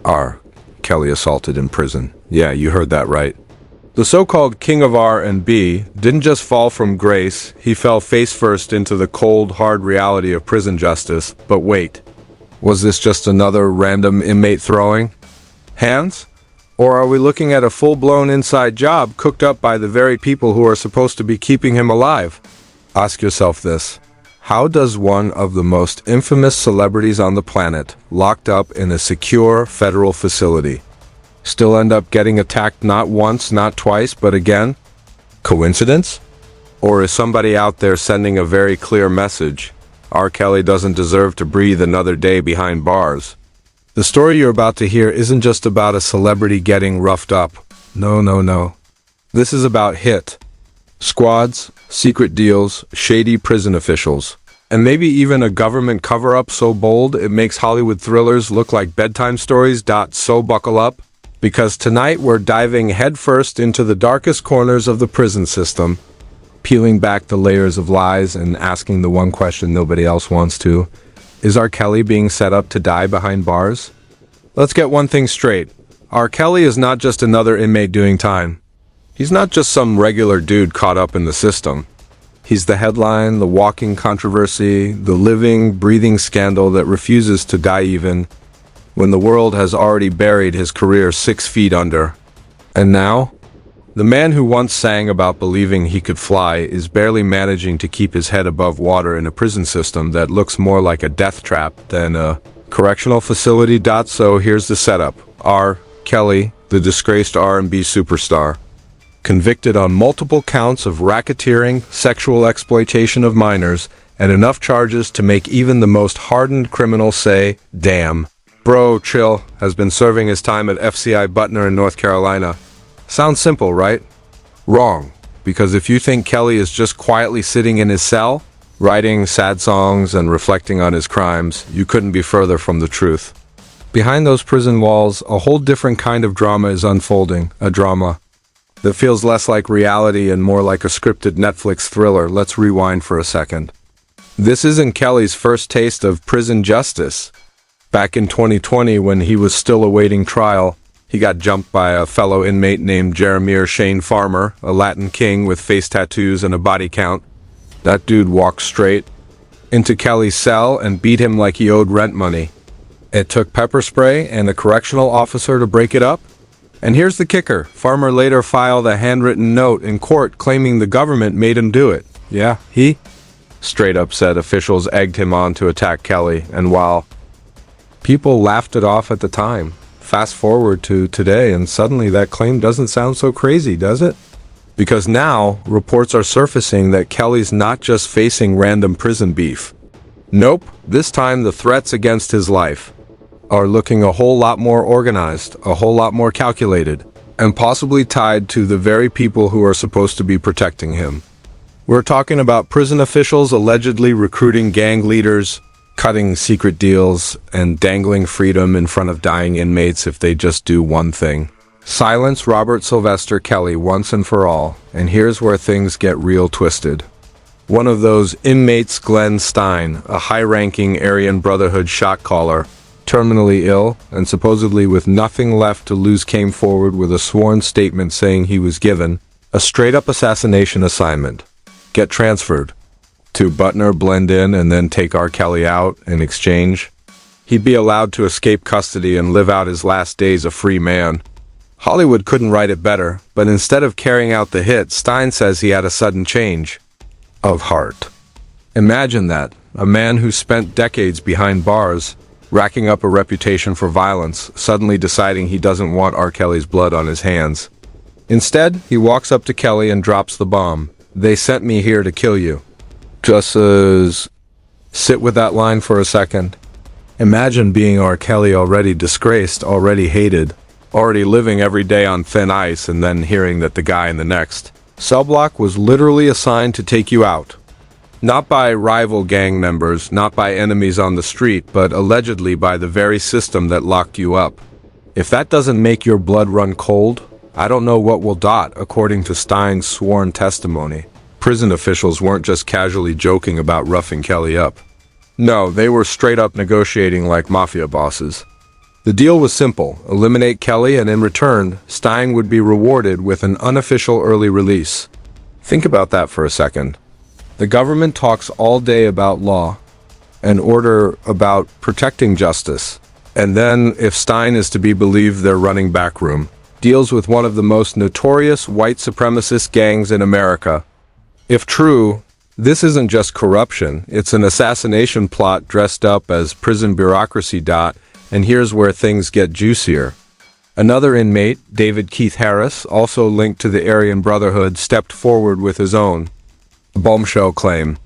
R. Kelly assaulted in prison. Yeah, you heard that right. The so-called King of R&B didn't just fall from grace, he fell face first into the cold, hard reality of prison justice. But wait, was this just another random inmate throwing hands? Or are we looking at a full-blown inside job cooked up by the very people who are supposed to be keeping him alive? Ask yourself this. How does one of the most infamous celebrities on the planet, locked up in a secure federal facility, still end up getting attacked not once, not twice, but again? Coincidence? Or is somebody out there sending a very clear message? R. Kelly doesn't deserve to breathe another day behind bars. The story you're about to hear isn't just about a celebrity getting roughed up. No. This is about hit squads, secret deals, shady prison officials, and maybe even a government cover-up so bold it makes Hollywood thrillers look like bedtime stories. So buckle up, because tonight we're diving headfirst into the darkest corners of the prison system, peeling back the layers of lies and asking the one question nobody else wants to. Is R. Kelly being set up to die behind bars? Let's get one thing straight. R. Kelly is not just another inmate doing time. He's not just some regular dude caught up in the system. He's the headline, the walking controversy, the living, breathing scandal that refuses to die even when the world has already buried his career 6 feet under. And now, the man who once sang about believing he could fly is barely managing to keep his head above water in a prison system that looks more like a death trap than a correctional facility. So here's the setup. R. Kelly, the disgraced R&B superstar, convicted on multiple counts of racketeering, sexual exploitation of minors, and enough charges to make even the most hardened criminal say, damn. Bro, chill, has been serving his time at FCI Butner in North Carolina. Sounds simple, right? Wrong, because if you think Kelly is just quietly sitting in his cell, writing sad songs and reflecting on his crimes, you couldn't be further from the truth. Behind those prison walls, a whole different kind of drama is unfolding, a drama that feels less like reality and more like a scripted Netflix thriller. Let's rewind for a second. This isn't Kelly's first taste of prison justice. Back in 2020, when he was still awaiting trial, he got jumped by a fellow inmate named Jeremiah Shane Farmer, a Latin king with face tattoos and a body count. That dude walked straight into Kelly's cell and beat him like he owed rent money. It took pepper spray and a correctional officer to break it up. And here's the kicker. Farmer later filed a handwritten note in court claiming the government made him do it. Yeah, he straight up said officials egged him on to attack Kelly, and while people laughed it off at the time, fast forward to today and suddenly that claim doesn't sound so crazy, does it? Because now reports are surfacing that Kelly's not just facing random prison beef. Nope, this time the threats against his life are looking a whole lot more organized, a whole lot more calculated, and possibly tied to the very people who are supposed to be protecting him. We're talking about prison officials allegedly recruiting gang leaders, cutting secret deals, and dangling freedom in front of dying inmates if they just do one thing. Silence Robert Sylvester Kelly once and for all, and here's where things get real twisted. One of those inmates, Glenn Stein, a high-ranking Aryan Brotherhood shot caller, terminally ill and supposedly with nothing left to lose, came forward with a sworn statement saying he was given a straight-up assassination assignment. Get transferred to Butner, blend in, and then take R. Kelly out in exchange. He'd be allowed to escape custody and live out his last days a free man. Hollywood couldn't write it better, but instead of carrying out the hit, Stein says he had a sudden change of heart. Imagine that, a man who spent decades behind bars, racking up a reputation for violence, suddenly deciding he doesn't want R. Kelly's blood on his hands. Instead, he walks up to Kelly and drops the bomb. They sent me here to kill you. Just sit with that line for a second. Imagine being R. Kelly, already disgraced, already hated, already living every day on thin ice, and then hearing that the guy in the next cell block was literally assigned to take you out. Not by rival gang members, not by enemies on the street, but allegedly by the very system that locked you up. If that doesn't make your blood run cold, I don't know what will. According to Stein's sworn testimony, prison officials weren't just casually joking about roughing Kelly up. No, they were straight up negotiating like mafia bosses. The deal was simple: eliminate Kelly, and in return, Stein would be rewarded with an unofficial early release. Think about that for a second. The government talks all day about law and order, about protecting justice. And then, if Stein is to be believed, they're running backroom deals with one of the most notorious white supremacist gangs in America. If true, this isn't just corruption, it's an assassination plot dressed up as prison bureaucracy. And here's where things get juicier. Another inmate, David Keith Harris, also linked to the Aryan Brotherhood, stepped forward with his own bombshell claim.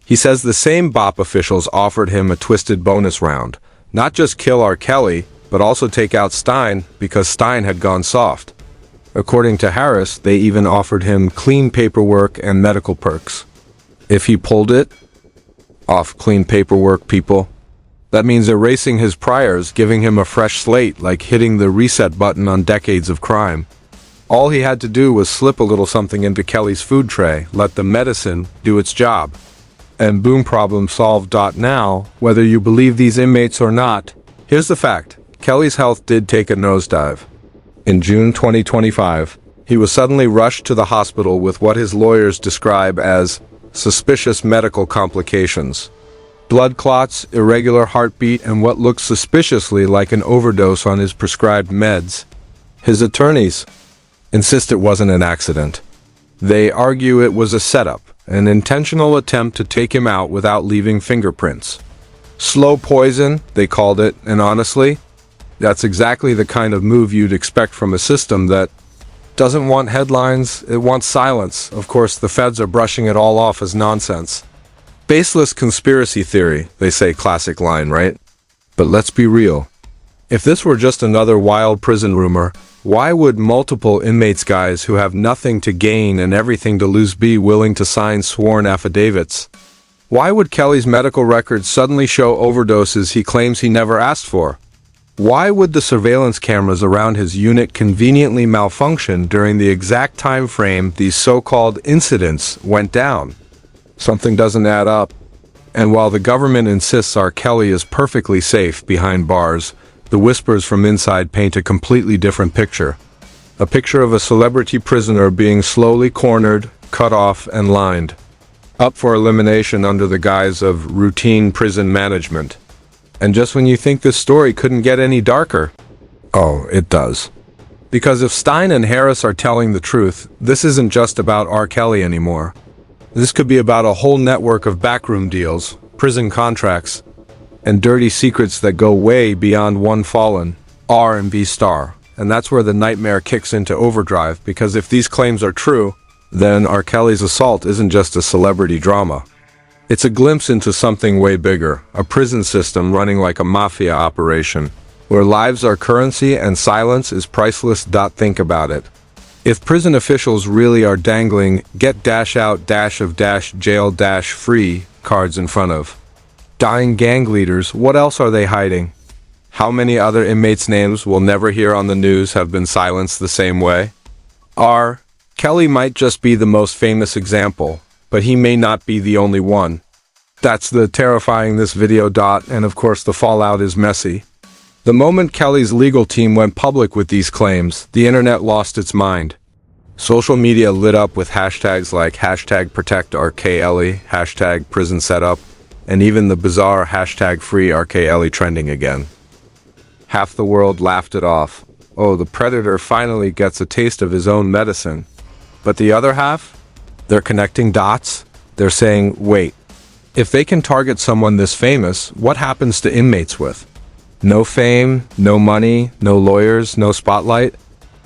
He says the same BOP officials offered him a twisted bonus round. Not just kill R. Kelly, but also take out Stein because Stein had gone soft. According to Harris, they even offered him clean paperwork and medical perks. If he pulled it off, clean paperwork, people, that means erasing his priors, giving him a fresh slate, like hitting the reset button on decades of crime. All he had to do was slip a little something into Kelly's food tray, let the medicine do its job. And boom, problem solved. Now, whether you believe these inmates or not, here's the fact. Kelly's health did take a nosedive. In June 2025, he was suddenly rushed to the hospital with what his lawyers describe as suspicious medical complications. Blood clots, irregular heartbeat, and what looks suspiciously like an overdose on his prescribed meds. His attorneys insist it wasn't an accident. They argue it was a setup, an intentional attempt to take him out without leaving fingerprints. Slow poison, they called it, and honestly, that's exactly the kind of move you'd expect from a system that doesn't want headlines, it wants silence. Of course, the feds are brushing it all off as nonsense. Baseless conspiracy theory, they say, classic line, right? But let's be real. If this were just another wild prison rumor, why would multiple inmates, guys who have nothing to gain and everything to lose, be willing to sign sworn affidavits? Why would Kelly's medical records suddenly show overdoses he claims he never asked for? Why would the surveillance cameras around his unit conveniently malfunction during the exact time frame these so-called incidents went down? Something doesn't add up. And while the government insists R. Kelly is perfectly safe behind bars, the whispers from inside paint a completely different picture. A picture of a celebrity prisoner being slowly cornered, cut off, and lined up for elimination under the guise of routine prison management. And just when you think this story couldn't get any darker, oh, it does. Because if Stein and Harris are telling the truth, this isn't just about R. Kelly anymore. This could be about a whole network of backroom deals, prison contracts, and dirty secrets that go way beyond one fallen R&B star. And that's where the nightmare kicks into overdrive, because if these claims are true, then R. Kelly's assault isn't just a celebrity drama. It's a glimpse into something way bigger, a prison system running like a mafia operation, where lives are currency and silence is priceless. Think about it. If prison officials really are dangling get-out-of-jail-free cards in front of dying gang leaders, what else are they hiding? How many other inmates' names we'll never hear on the news have been silenced the same way? R. Kelly might just be the most famous example, but he may not be the only one. That's the terrifying this video. And of course the fallout is messy. The moment Kelly's legal team went public with these claims, the internet lost its mind. Social media lit up with hashtags like #ProtectRKelly, #PrisonSetup, and even the bizarre #FreeRKelly trending again. Half the world laughed it off. Oh, the predator finally gets a taste of his own medicine. But the other half? They're connecting dots. They're saying, wait, if they can target someone this famous, what happens to inmates with no fame, no money, no lawyers, no spotlight?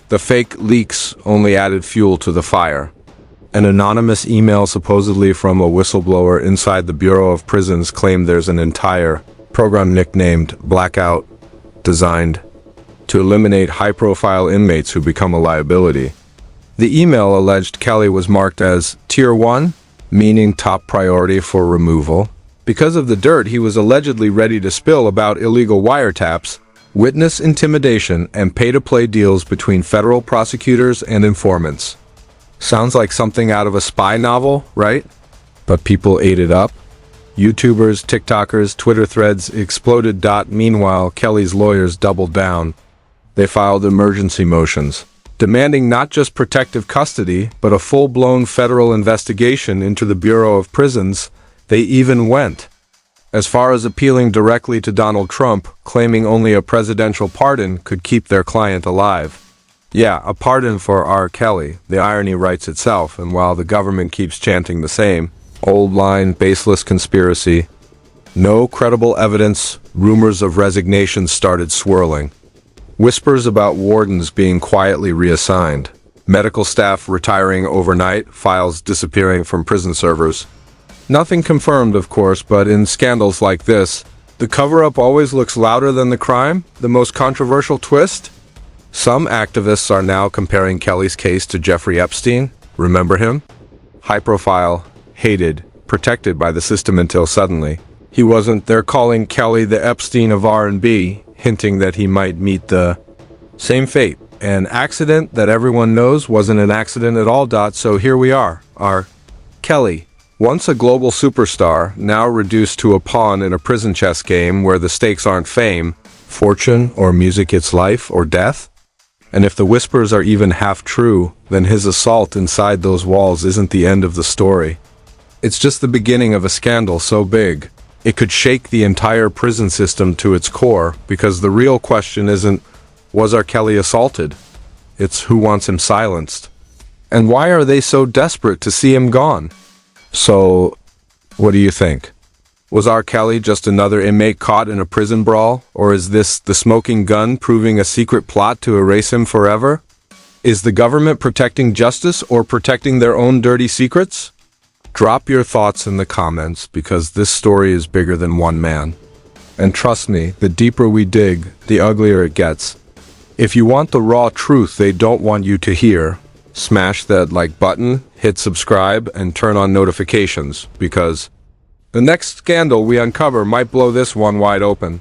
The fake leaks only added fuel to the fire. An anonymous email supposedly from a whistleblower inside the Bureau of Prisons claimed there's an entire program nicknamed Blackout, designed to eliminate high-profile inmates who become a liability. The email alleged Kelly was marked as Tier 1, meaning top priority for removal, because of the dirt he was allegedly ready to spill about illegal wiretaps, witness intimidation, and pay-to-play deals between federal prosecutors and informants. Sounds like something out of a spy novel, right? But people ate it up. YouTubers, TikTokers, Twitter threads exploded. Meanwhile, Kelly's lawyers doubled down. They filed emergency motions, demanding not just protective custody, but a full-blown federal investigation into the Bureau of Prisons. They even went as far as appealing directly to Donald Trump, claiming only a presidential pardon could keep their client alive. Yeah, a pardon for R. Kelly. The irony writes itself, and while the government keeps chanting the same old line, baseless conspiracy, no credible evidence, rumors of resignation started swirling. Whispers about wardens being quietly reassigned, medical staff retiring overnight, files disappearing from prison servers. Nothing confirmed, of course, but in scandals like this, the cover-up always looks louder than the crime. The most controversial twist? Some activists are now comparing Kelly's case to Jeffrey Epstein. Remember him? High-profile, hated, protected by the system until suddenly he wasn't. They're calling Kelly the Epstein of R&B, hinting that he might meet the same fate. An accident that everyone knows wasn't an accident at all. So here we are, R. Kelly. Once a global superstar, now reduced to a pawn in a prison chess game where the stakes aren't fame, fortune, or music, it's life or death. And if the whispers are even half true, then his assault inside those walls isn't the end of the story. It's just the beginning of a scandal so big, it could shake the entire prison system to its core, because the real question isn't, was R. Kelly assaulted? It's who wants him silenced. And why are they so desperate to see him gone? So, what do you think? Was R. Kelly just another inmate caught in a prison brawl? Or is this the smoking gun proving a secret plot to erase him forever? Is the government protecting justice or protecting their own dirty secrets? Drop your thoughts in the comments, because this story is bigger than one man. And trust me, the deeper we dig, the uglier it gets. If you want the raw truth they don't want you to hear, smash that like button, hit subscribe, and turn on notifications, because the next scandal we uncover might blow this one wide open.